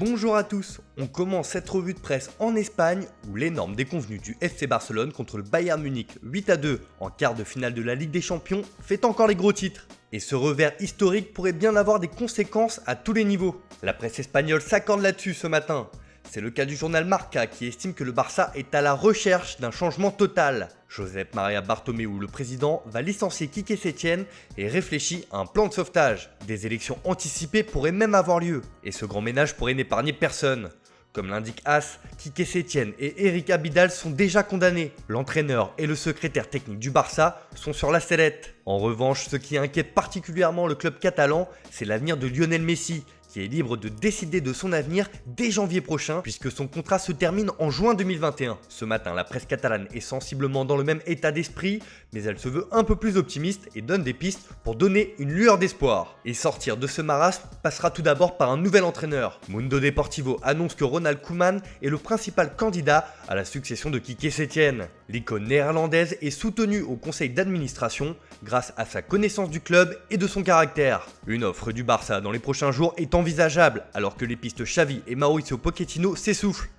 Bonjour à tous, on commence cette revue de presse en Espagne où l'énorme déconvenue du FC Barcelone contre le Bayern Munich 8-2 en quart de finale de la Ligue des Champions fait encore les gros titres. Et ce revers historique pourrait bien avoir des conséquences à tous les niveaux. La presse espagnole s'accorde là-dessus ce matin. C'est le cas du journal Marca qui estime que le Barça est à la recherche d'un changement total. Josep Maria Bartomeu, le président, va licencier Quique Setién et réfléchit à un plan de sauvetage. Des élections anticipées pourraient même avoir lieu. Et ce grand ménage pourrait n'épargner personne. Comme l'indique AS, Quique Setién et Eric Abidal sont déjà condamnés. L'entraîneur et le secrétaire technique du Barça sont sur la sellette. En revanche, ce qui inquiète particulièrement le club catalan, c'est l'avenir de Lionel Messi, qui est libre de décider de son avenir dès janvier prochain puisque son contrat se termine en juin 2021. Ce matin, la presse catalane est sensiblement dans le même état d'esprit, mais elle se veut un peu plus optimiste et donne des pistes pour donner une lueur d'espoir. Et sortir de ce marasme passera tout d'abord par un nouvel entraîneur. Mundo Deportivo annonce que Ronald Koeman est le principal candidat à la succession de Quique Setién. L'icône néerlandaise est soutenue au conseil d'administration grâce à sa connaissance du club et de son caractère. Une offre du Barça dans les prochains jours est envisageable alors que les pistes Xavi et Mauricio Pochettino s'essoufflent.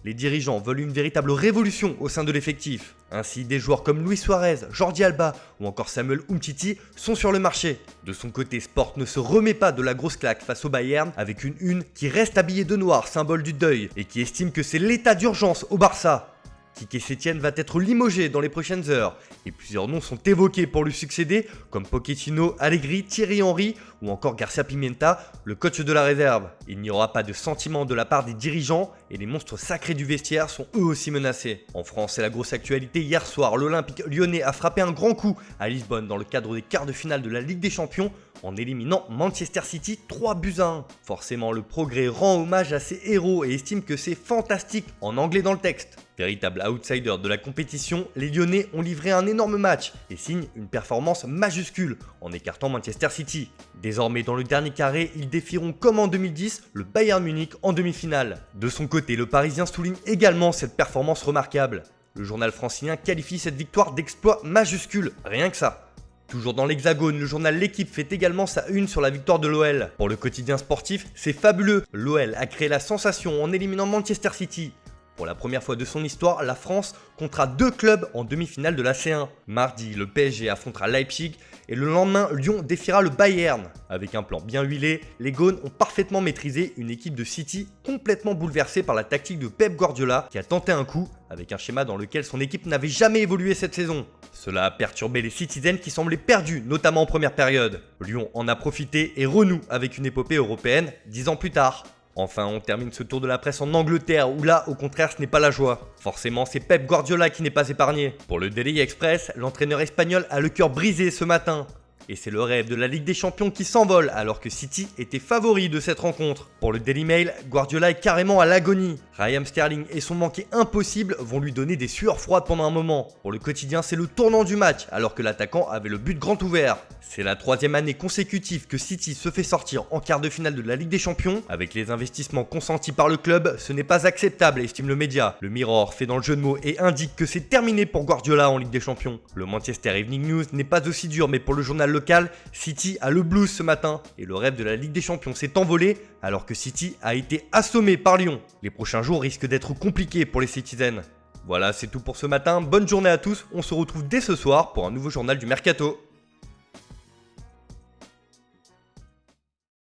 Les dirigeants veulent une véritable révolution au sein de l'effectif. Ainsi, des joueurs comme Luis Suarez, Jordi Alba ou encore Samuel Umtiti sont sur le marché. De son côté, Sport ne se remet pas de la grosse claque face au Bayern avec une une qui reste habillée de noir, symbole du deuil, et qui estime que c'est l'état d'urgence au Barça. Quique Setién va être limogé dans les prochaines heures et plusieurs noms sont évoqués pour lui succéder comme Pochettino, Allegri, Thierry Henry ou encore Garcia Pimenta, le coach de la réserve. Il n'y aura pas de sentiment de la part des dirigeants et les monstres sacrés du vestiaire sont eux aussi menacés. En France, c'est la grosse actualité. Hier soir, l'Olympique lyonnais a frappé un grand coup à Lisbonne dans le cadre des quarts de finale de la Ligue des Champions en éliminant Manchester City 3-1. Forcément, le progrès rend hommage à ses héros et estime que c'est fantastique en anglais dans le texte. Véritable outsider de la compétition, les Lyonnais ont livré un énorme match et signent une performance majuscule en écartant Manchester City. Désormais dans le dernier carré, ils défieront comme en 2010 le Bayern Munich en demi-finale. De son côté, le Parisien souligne également cette performance remarquable. Le journal francilien qualifie cette victoire d'exploit majuscule, rien que ça. Toujours dans l'Hexagone, le journal L'Équipe fait également sa une sur la victoire de l'OL. Pour le quotidien sportif, c'est fabuleux. L'OL a créé la sensation en éliminant Manchester City. Pour la première fois de son histoire, la France comptera deux clubs en demi-finale de la C1. Mardi, le PSG affrontera Leipzig et le lendemain, Lyon défiera le Bayern. Avec un plan bien huilé, les Gaunes ont parfaitement maîtrisé une équipe de City complètement bouleversée par la tactique de Pep Guardiola qui a tenté un coup avec un schéma dans lequel son équipe n'avait jamais évolué cette saison. Cela a perturbé les Citizens qui semblaient perdus, notamment en première période. Lyon en a profité et renoue avec une épopée européenne 10 ans plus tard. Enfin, on termine ce tour de la presse en Angleterre où là, au contraire, ce n'est pas la joie. Forcément, c'est Pep Guardiola qui n'est pas épargné. Pour le Daily Express, l'entraîneur espagnol a le cœur brisé ce matin. Et c'est le rêve de la Ligue des Champions qui s'envole alors que City était favori de cette rencontre. Pour le Daily Mail, Guardiola est carrément à l'agonie. Raheem Sterling et son manqué impossible vont lui donner des sueurs froides pendant un moment. Pour le quotidien, c'est le tournant du match alors que l'attaquant avait le but grand ouvert. C'est la troisième année consécutive que City se fait sortir en quart de finale de la Ligue des Champions. Avec les investissements consentis par le club, ce n'est pas acceptable, estime le média. Le Mirror fait dans le jeu de mots et indique que c'est terminé pour Guardiola en Ligue des Champions. Le Manchester Evening News n'est pas aussi dur, mais pour le journal local, City a le blues ce matin et le rêve de la Ligue des Champions s'est envolé alors que City a été assommé par Lyon. Les prochains jours risquent d'être compliqués pour les Citizens. Voilà, c'est tout pour ce matin. Bonne journée à tous. On se retrouve dès ce soir pour un nouveau journal du Mercato.